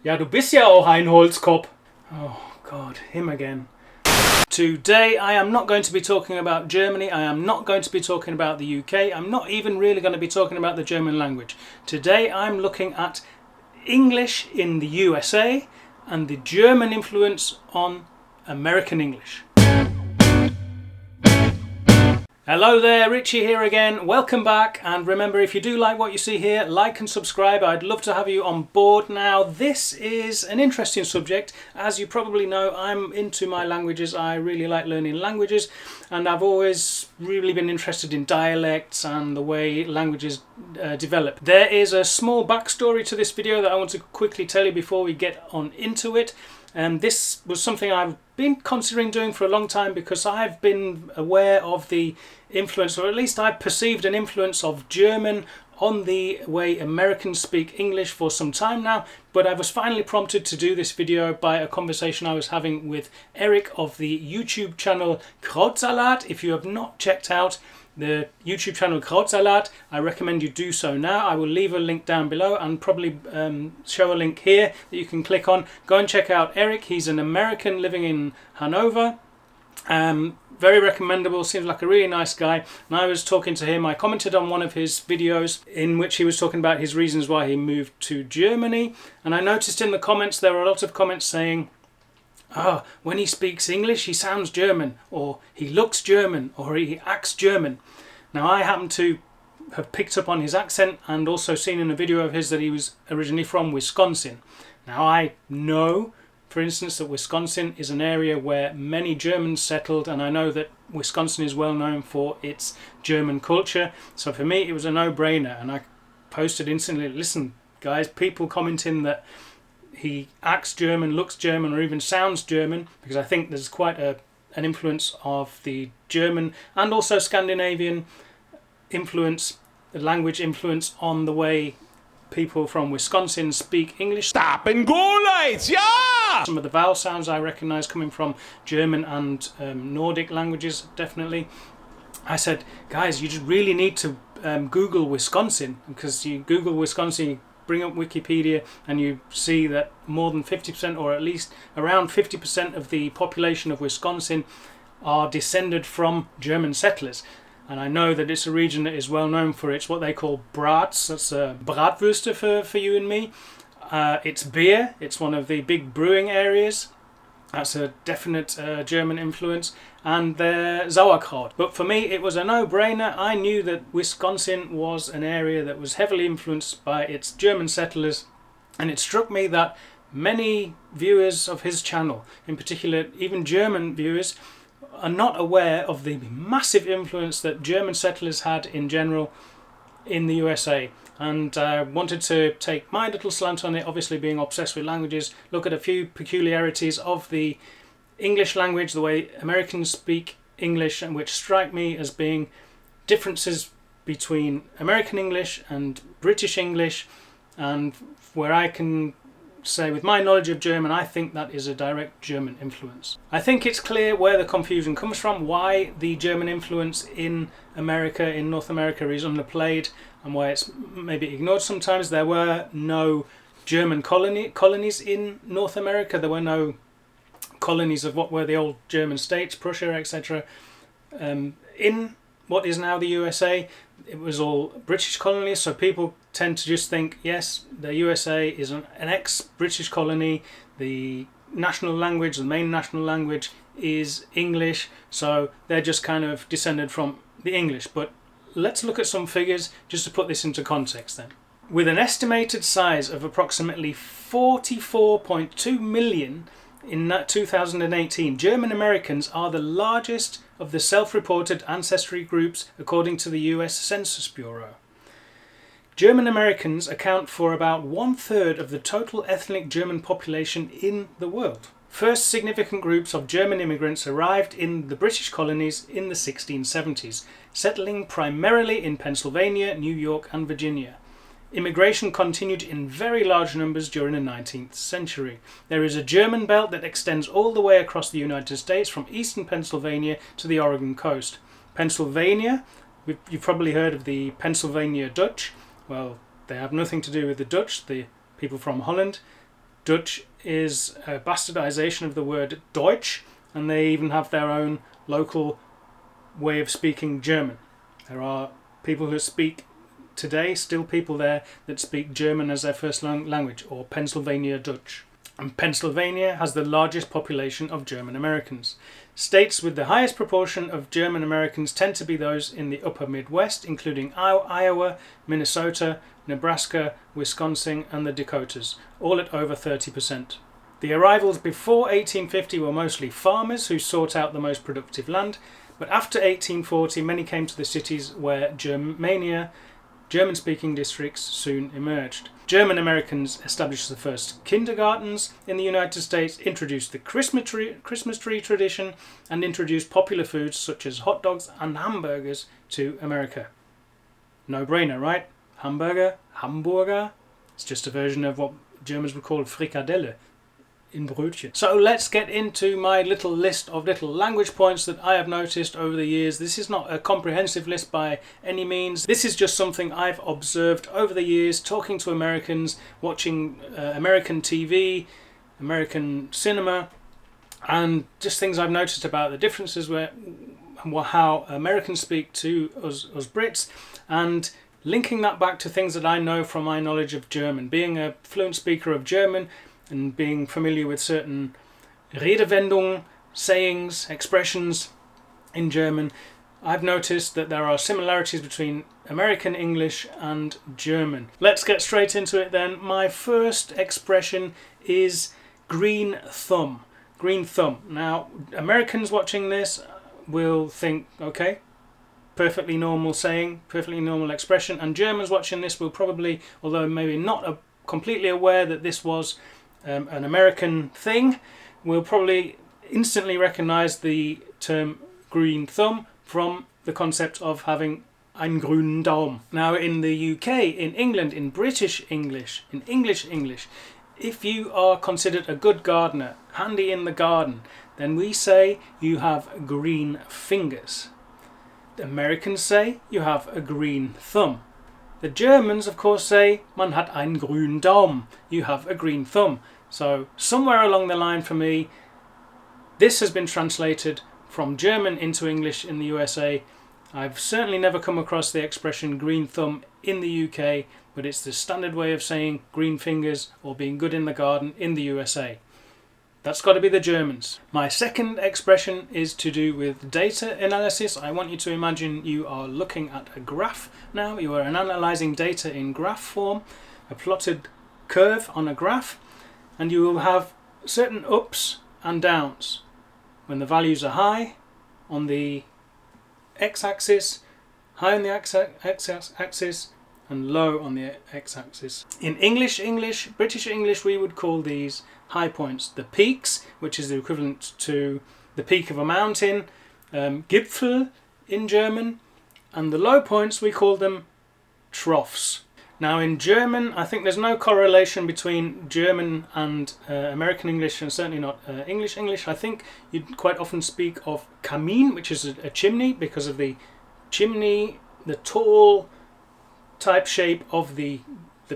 Ja, du bist ja auch ein Holzkopf. Oh God, him again. Today I am not going to be talking about Germany, I am not going to be talking about the UK, I'm not even really going to be talking about the German language. Today I'm looking at English in the USA and the German influence on American English. Hello there, Richie here again, welcome back, and remember, if you do like what you see here, like and subscribe. I'd love to have you on board. Now this is an interesting subject. As you probably know, I'm into my languages. I really like learning languages, and I've always really been interested in dialects and the way languages develop. There is a small backstory to this video that I want to quickly tell you before we get on into it. And this was something I've been considering doing for a long time because I've been aware of the influence, or at least I've perceived an influence of German on the way Americans speak English for some time now. But I was finally prompted to do this video by a conversation I was having with Eric of the YouTube channel Krautsalat. If you have not checked out the YouTube channel Krautsalat, I recommend you do so now. I will leave a link down below and probably show a link here that you can click on. Go and check out Eric. He's an American living in Hanover. Very recommendable, seems like a really nice guy. And I was talking to him, I commented on one of his videos in which he was talking about his reasons why he moved to Germany. And I noticed in the comments there were a lot of comments saying, oh, when he speaks English he sounds German, or he looks German, or he acts German. Now I happen to have picked up on his accent and also seen in a video of his that he was originally from Wisconsin. Now I know, for instance, that Wisconsin is an area where many Germans settled, and I know that Wisconsin is well known for its German culture. So for me it was a no-brainer, and I posted instantly, listen guys, people commenting that he acts German, looks German, or even sounds German, because I think there's quite an influence of the German and also Scandinavian influence, the language influence on the way people from Wisconsin speak English. Stop and go, lights, yeah! Some of the vowel sounds I recognise coming from German and Nordic languages, definitely. I said, guys, you just really need to Google Wisconsin, because you Google Wisconsin, you bring up Wikipedia and you see that more than 50%, or at least around 50% of the population of Wisconsin are descended from German settlers. And I know that it's a region that is well known for its what they call brats, that's bratwürste for you and me. It's beer, it's one of the big brewing areas. That's a definite German influence, and their sauerkraut. But for me it was a no-brainer. I knew that Wisconsin was an area that was heavily influenced by its German settlers, and it struck me that many viewers of his channel, in particular even German viewers, are not aware of the massive influence that German settlers had in general in the USA. And I wanted to take my little slant on it, obviously being obsessed with languages, look at a few peculiarities of the English language, the way Americans speak English, and which strike me as being differences between American English and British English, and where I can say with my knowledge of German, I think that is a direct German influence. I think it's clear where the confusion comes from, why the German influence in America, in North America, is underplayed, and why it's maybe ignored sometimes. There were no German colonies in North America. There were no colonies of what were the old German states, Prussia, etc. In what is now the USA, it was all British colonies, so people tend to just think, yes, the USA is an ex-British colony, the national language, the main national language is English, so they're just kind of descended from the English. But let's look at some figures just to put this into context then. With an estimated size of approximately 44.2 million in 2018, German Americans are the largest of the self-reported ancestry groups according to the US Census Bureau. German Americans account for about 1/3 of the total ethnic German population in the world. First significant groups of German immigrants arrived in the British colonies in the 1670s, settling primarily in Pennsylvania, New York and Virginia. Immigration continued in very large numbers during the 19th century. There is a German belt that extends all the way across the United States from eastern Pennsylvania to the Oregon coast. Pennsylvania, you've probably heard of the Pennsylvania Dutch. Well, they have nothing to do with the Dutch, the people from Holland. Dutch is a bastardization of the word Deutsch, and they even have their own local way of speaking German. There are people who speak today, still people there that speak German as their first language, or Pennsylvania Dutch. And Pennsylvania has the largest population of German Americans. States with the highest proportion of German Americans tend to be those in the upper Midwest, including Iowa, Minnesota, Nebraska, Wisconsin and the Dakotas, all at over 30%. The arrivals before 1850 were mostly farmers who sought out the most productive land, but after 1840 many came to the cities where German-speaking districts soon emerged. German Americans established the first kindergartens in the United States, introduced the Christmas tree tradition, and introduced popular foods such as hot dogs and hamburgers to America. No brainer, right? Hamburger. It's just a version of what Germans would call frikadelle in Brötchen. So let's get into my little list of little language points that I have noticed over the years. This is not a comprehensive list by any means. This is just something I've observed over the years, talking to Americans, watching American TV, American cinema, and just things I've noticed about the differences how Americans speak to us Brits, and linking that back to things that I know from my knowledge of German. Being a fluent speaker of German, and being familiar with certain Redewendungen, sayings, expressions in German, I've noticed that there are similarities between American English and German. Let's get straight into it then. My first expression is green thumb. Green thumb. Now, Americans watching this will think, okay, perfectly normal saying, perfectly normal expression, and Germans watching this will probably, although maybe not completely aware that this was an American thing, will probably instantly recognize the term green thumb from the concept of having einen grünen Daumen. Now in the UK, in England, in British English, in English, if you are considered a good gardener, handy in the garden, then we say you have green fingers. The Americans say you have a green thumb. The Germans, of course, say man hat einen grünen Daumen. You have a green thumb. So somewhere along the line for me, this has been translated from German into English in the USA. I've certainly never come across the expression green thumb in the UK, but it's the standard way of saying green fingers or being good in the garden in the USA. That's got to be the Germans. My second expression is to do with data analysis. I want you to imagine you are looking at a graph now. You are analysing data in graph form, a plotted curve on a graph, and you will have certain ups and downs. When the values are high on the x-axis, high on the x-axis, and low on the x-axis. In English, British English, we would call these high points the peaks, which is the equivalent to the peak of a mountain, Gipfel in German, and the low points we call them troughs. Now in German, I think there's no correlation between German and American English, and certainly not English. I think you quite often speak of Kamin, which is a chimney, because of the chimney, the tall type shape of the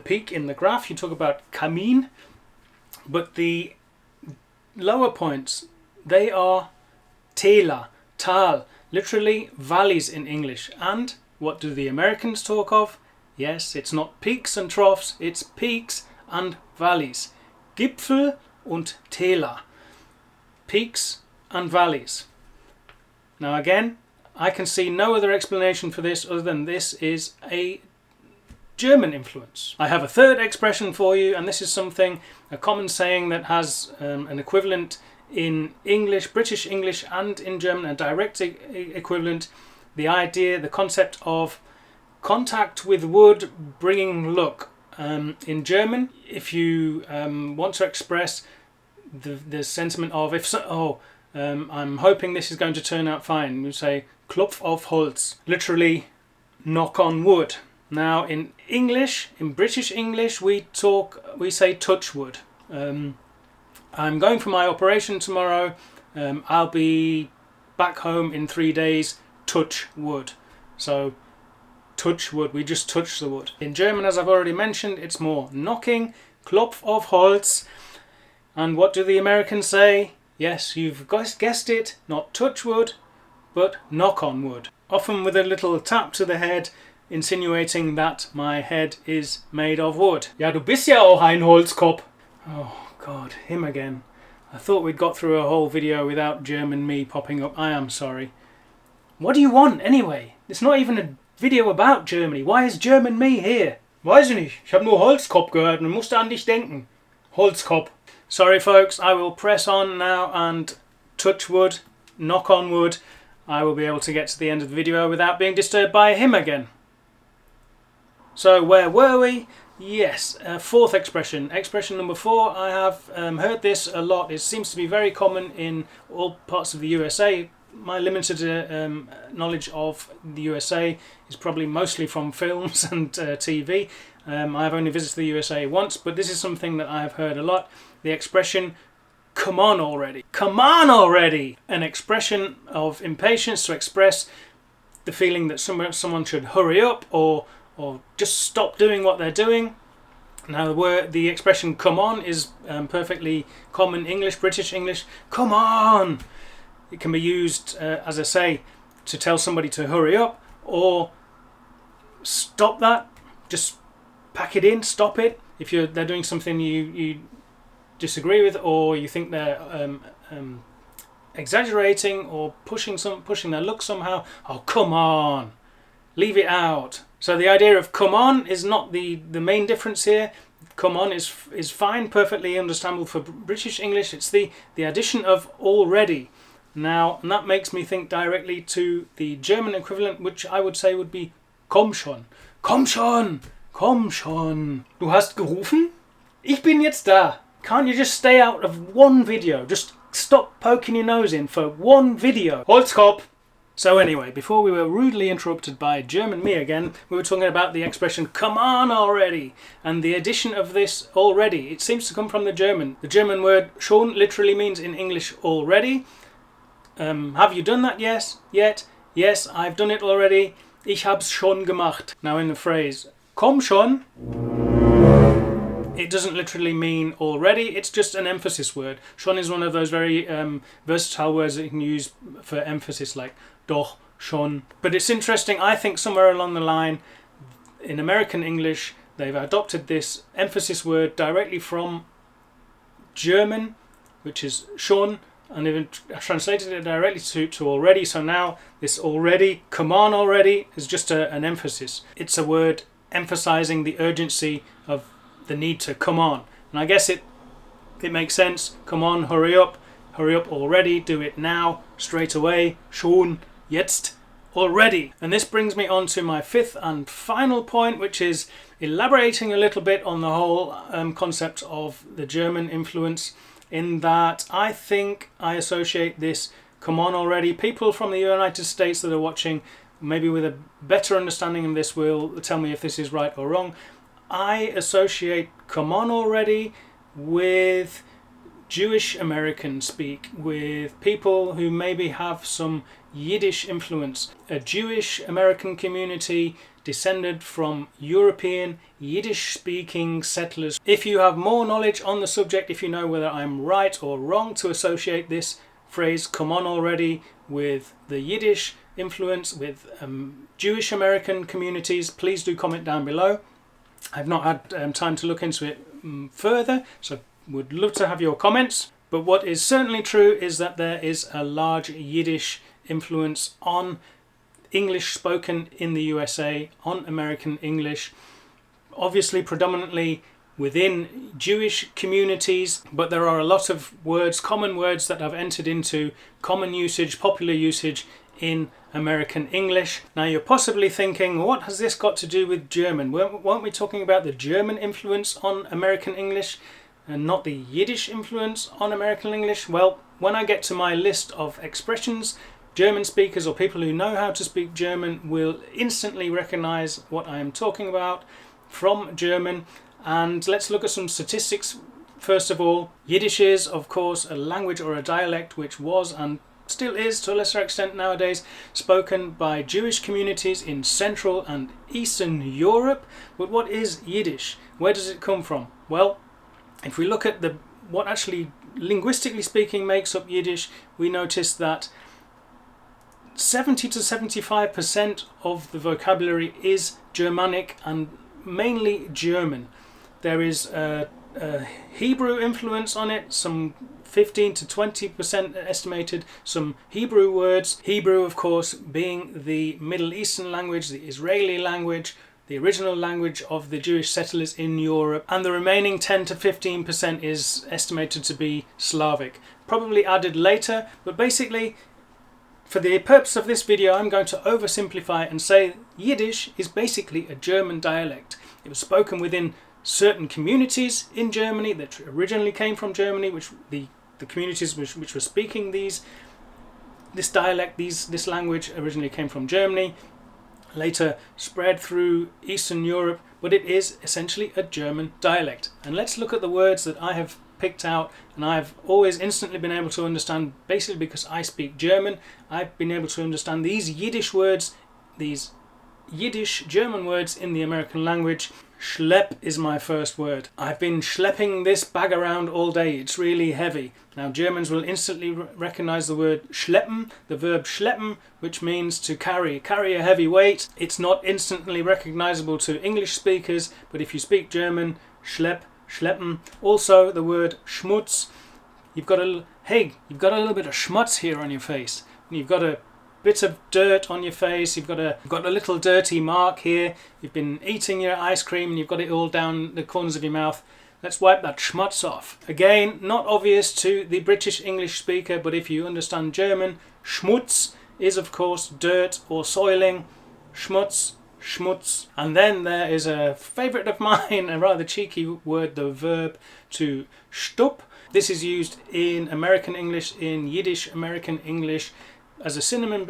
peak in the graph. You talk about Kamin, but the lower points, they are Täler, Tal, literally valleys in English. And what do the Americans talk of? Yes, it's not peaks and troughs, it's peaks and valleys. Gipfel und Täler. Peaks and valleys. Now again, I can see no other explanation for this other than this is a German influence. I have a third expression for you, and this is something, a common saying that has an equivalent in English, British English, and in German, a direct equivalent. The idea, the concept of contact with wood bringing luck. In German, if you want to express the sentiment of I'm hoping this is going to turn out fine, you say Klopf auf Holz, literally knock on wood. Now in English, in British English, we say touch wood. I'm going for my operation tomorrow. I'll be back home in 3 days. Touch wood. So touch wood, we just touch the wood. In German, as I've already mentioned, it's more knocking, Klopf auf Holz. And what do the Americans say? Yes, you've guessed it, not touch wood, but knock on wood. Often with a little tap to the head, insinuating that my head is made of wood. Ja, du bist ja auch ein Holzkopf. Oh God, him again. I thought we'd got through a whole video without German me popping up. I am sorry. What do you want anyway? It's not even a video about Germany. Why is German me here? Weiß ich nicht. Ich habe nur Holzkopf gehört und musste an dich denken. Holzkopf. Sorry folks, I will press on now and touch wood, knock on wood. I will be able to get to the end of the video without being disturbed by him again. So where were we? Yes, fourth expression. Expression number 4. I have heard this a lot. It seems to be very common in all parts of the USA. My limited knowledge of the USA is probably mostly from films and TV. I've only visited the USA once, but this is something that I have heard a lot. The expression, come on already. Come on already! An expression of impatience to express the feeling that someone should hurry up or just stop doing what they're doing. Now the expression come on is perfectly common English, British English. Come on! It can be used, as I say, to tell somebody to hurry up or stop that. Just pack it in, stop it. If they're doing something you disagree with, or you think they're exaggerating or pushing their luck somehow. Oh, come on! Leave it out. So the idea of come on is not the main difference here. Come on is fine, perfectly understandable for British English. It's the addition of already. Now, and that makes me think directly to the German equivalent, which I would say would be komm schon. Komm schon! Komm schon! Du hast gerufen? Ich bin jetzt da. Can't you just stay out of one video? Just stop poking your nose in for one video. Holzkopf! So anyway, before we were rudely interrupted by German me again, we were talking about the expression come on already, and the addition of this already. It seems to come from the German. The German word schon literally means in English already. Have you done that yet? Yes, I've done it already. Ich hab's schon gemacht. Now in the phrase komm schon, it doesn't literally mean already, it's just an emphasis word. Schon is one of those very versatile words that you can use for emphasis, like doch, schon. But it's interesting, I think somewhere along the line, in American English, they've adopted this emphasis word directly from German, which is schon, and they've translated it directly to already. So now this already, come on already, is just an emphasis. It's a word emphasizing the urgency of the need to come on. And I guess it makes sense. Come on, hurry up already, do it now, straight away, schon, jetzt, already. And this brings me on to my fifth and final point, which is elaborating a little bit on the whole concept of the German influence, in that I think I associate this come on already. People from the United States that are watching, maybe with a better understanding of this, will tell me if this is right or wrong. I associate come on already with Jewish American speak, with people who maybe have some Yiddish influence. A Jewish American community descended from European Yiddish speaking settlers. If you have more knowledge on the subject, if you know whether I'm right or wrong to associate this phrase come on already with the Yiddish influence, with Jewish American communities, please do comment down below. I've not had time to look into it further, so would love to have your comments. But what is certainly true is that there is a large Yiddish influence on English spoken in the USA, on American English, obviously predominantly within Jewish communities, but there are a lot of words, common words, that have entered into common usage, popular usage in American English. Now you're possibly thinking, what has this got to do with German? Weren't we talking about the German influence on American English and not the Yiddish influence on American English? Well, when I get to my list of expressions, German speakers or people who know how to speak German will instantly recognize what I am talking about from German. And let's look at some statistics. First of all, Yiddish is, of course, a language or a dialect which was and still is, to a lesser extent nowadays, spoken by Jewish communities in Central and Eastern Europe. But what is Yiddish? Where does it come from? Well, if we look at the what actually, linguistically speaking, makes up Yiddish, we notice that 70 to 75% of the vocabulary is Germanic and mainly German. There is a Hebrew influence on it, some 15 to 20% estimated, some Hebrew words. Hebrew, of course, being the Middle Eastern language, the Israeli language, the original language of the Jewish settlers in Europe, and the remaining 10 to 15% is estimated to be Slavic. Probably added later, but basically, for the purpose of this video, I'm going to oversimplify and say Yiddish is basically a German dialect. It was spoken within certain communities in Germany that originally came from Germany, which the communities which were speaking this dialect, this language originally came from Germany, later spread through Eastern Europe, but it is essentially a German dialect. And let's look at the words that I have picked out, and I've always instantly been able to understand, basically because I speak German. I've been able to understand these Yiddish words, these Yiddish German words in the American language. Shlep is my first word. I've been schlepping this bag around all day. It's really heavy. Now Germans will instantly recognize the word schleppen, the verb schleppen, which means to carry a heavy weight. It's not instantly recognizable to English speakers, but if you speak German, schlepp, schleppen. Also the word shmutz. You've got a little bit of schmutz here on your face. You've got a bit of dirt on your face, you've got a little dirty mark here, you've been eating your ice cream and you've got it all down the corners of your mouth. Let's wipe that schmutz off. Again, not obvious to the British English speaker, but if you understand German, schmutz is of course dirt or soiling. Schmutz, schmutz. And then there is a favourite of mine, a rather cheeky word, the verb to shtoop. This is used in American English, in Yiddish American English, as a synonym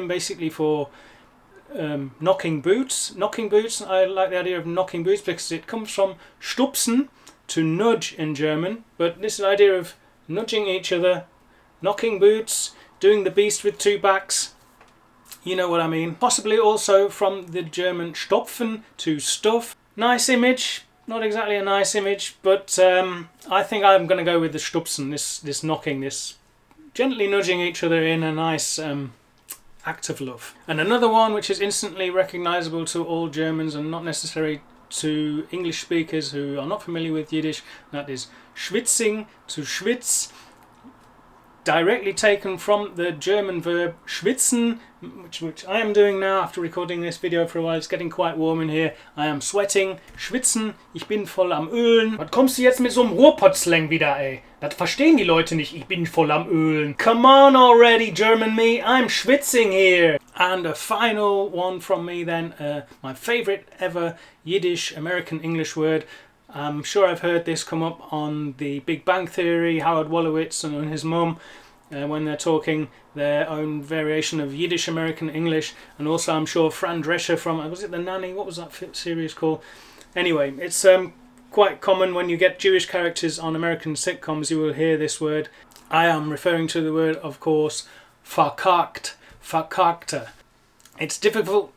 basically for knocking boots. Knocking boots, I like the idea of knocking boots because it comes from stupsen, to nudge in German, but this idea of nudging each other, knocking boots, doing the beast with two backs, you know what I mean. Possibly also from the German stopfen, to stuff. Nice image, not exactly a nice image, but I think I'm going to go with the stupsen, this knocking, this gently nudging each other in a nice act of love. And another one which is instantly recognizable to all Germans and not necessary to English speakers who are not familiar with Yiddish, that is schwitzing, to shvitz, directly taken from the German verb schwitzen, which I am doing now after recording this video for a while. It's getting quite warm in here. I am sweating, schwitzen, ich bin voll am Ölen. Was kommst du jetzt mit so einem Ruhrpott-Slang wieder, ey? Das verstehen die Leute nicht, ich bin voll am Ölen. Come on already, German me, I'm schwitzing here. And a final one from me then, my favourite ever Yiddish American English word. I'm sure I've heard this come up on the Big Bang Theory, Howard Wolowitz and his mum, when they're talking their own variation of Yiddish American English, and also I'm sure Fran Drescher from, was it The Nanny? What was that series called? Anyway, it's quite common when you get Jewish characters on American sitcoms, you will hear this word. I am referring to the word, of course, verkackt, verkackte. It's difficult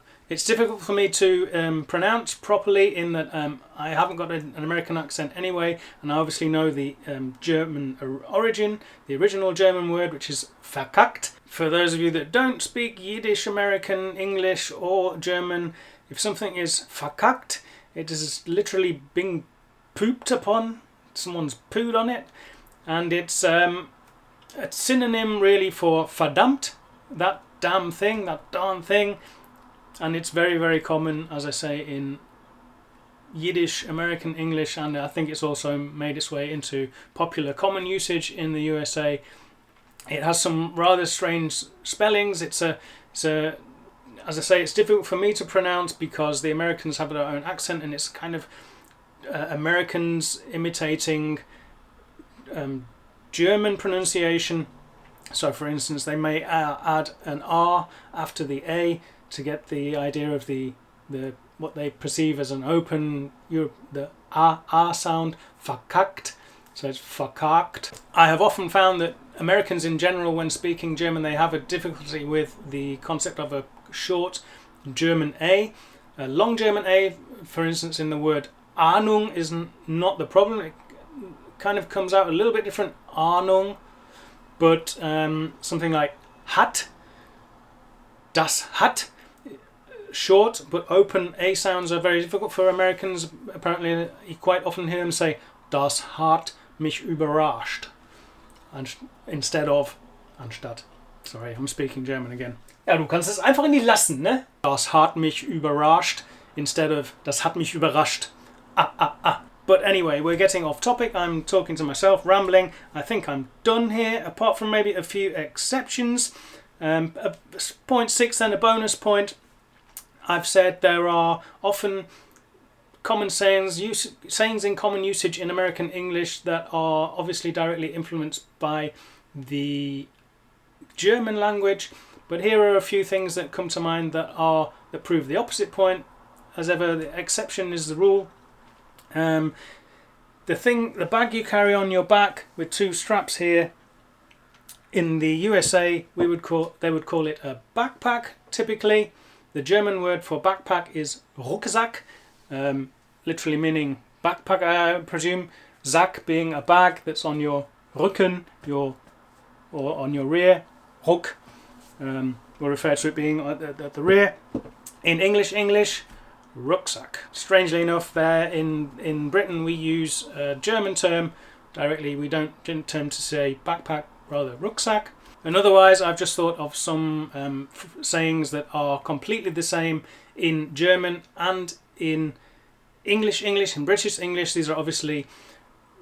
for me to pronounce properly in that I haven't got an American accent anyway, and I obviously know the German origin, the original German word, which is verkackt. For those of you that don't speak Yiddish, American, English or German, if something is verkackt, it is literally being pooped upon, someone's pooed on it, and it's a synonym really for verdammt, that damn thing, that darn thing. And it's very, very common, as I say, in Yiddish, American English, and I think it's also made its way into popular common usage in the USA. It has some rather strange spellings. It's as I say, it's difficult for me to pronounce because the Americans have their own accent, and it's kind of Americans imitating German pronunciation. So, for instance, they may add an R after the A to get the idea of the what they perceive as an open, the A sound, verkackt. So it's verkackt. I have often found that Americans in general, when speaking German, they have a difficulty with the concept of a short German A. A long German A, for instance, in the word Ahnung is not the problem. It kind of comes out a little bit different, Ahnung, but something like hat, das hat, short but open A sounds are very difficult for Americans. Apparently you quite often hear them say, das hat mich überrascht, and instead of, anstatt. Sorry, I'm speaking German again. Ja, du kannst es einfach nie lassen, ne? Das hat mich überrascht instead of das hat mich überrascht. But anyway, we're getting off topic. I'm talking to myself, rambling. I think I'm done here, apart from maybe a few exceptions. A point 6, then a bonus point. I've said there are often common sayings in common usage in American English that are obviously directly influenced by the German language, but here are a few things that come to mind that prove the opposite point. As ever, the exception is the rule. The bag you carry on your back with 2 straps here, in the USA they would call it a backpack typically. The German word for backpack is Rucksack, literally meaning backpack, I presume. Sack being a bag that's on your Rücken, or on your rear. Ruck, we'll refer to it being at the rear. In English, rucksack. Strangely enough, there in Britain we use a German term directly. We didn't tend to say backpack, rather rucksack. And otherwise, I've just thought of some sayings that are completely the same in German and in English and British English. These are obviously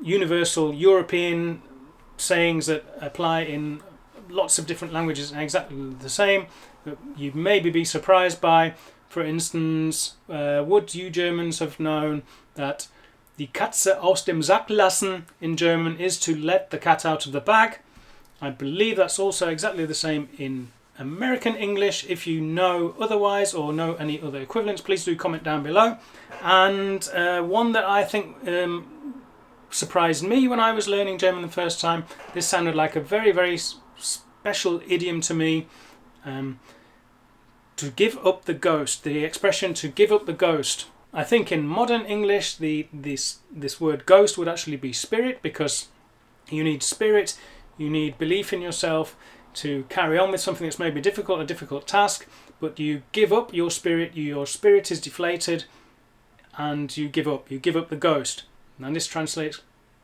universal European sayings that apply in lots of different languages and exactly the same. You'd maybe be surprised by, for instance, would you Germans have known that die Katze aus dem Sack lassen in German is to let the cat out of the bag? I believe that's also exactly the same in American English. If you know otherwise or know any other equivalents, please do comment down below. And one that I think surprised me when I was learning German the first time, this sounded like a very, very special idiom to me. To give up the ghost, the expression to give up the ghost. I think in modern English this word ghost would actually be spirit, because you need spirit. You need belief in yourself to carry on with something that's maybe difficult, a difficult task, but you give up your spirit is deflated, and you give up the ghost. And this translates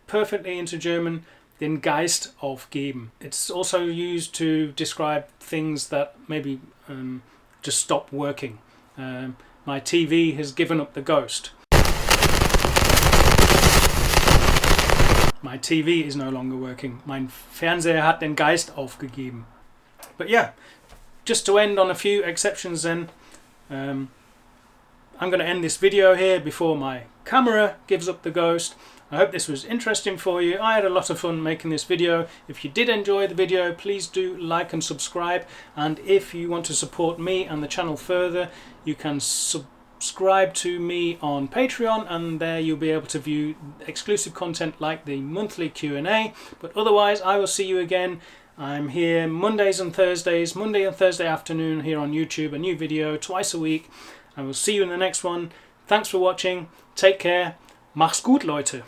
perfectly into German, den Geist aufgeben. It's also used to describe things that maybe just stop working. My TV has given up the ghost. My TV is no longer working. Mein Fernseher hat den Geist aufgegeben. But yeah, just to end on a few exceptions then, I'm going to end this video here before my camera gives up the ghost. I hope this was interesting for you. I had a lot of fun making this video. If you did enjoy the video, please do like and subscribe. And if you want to support me and the channel further, you can subscribe to me on Patreon, and there you'll be able to view exclusive content like the monthly Q&A. But otherwise, I will see you again. I'm here Mondays and Thursdays, Monday and Thursday afternoon here on YouTube, a new video twice a week. I will see you in the next one. Thanks for watching. Take care. Mach's gut, Leute.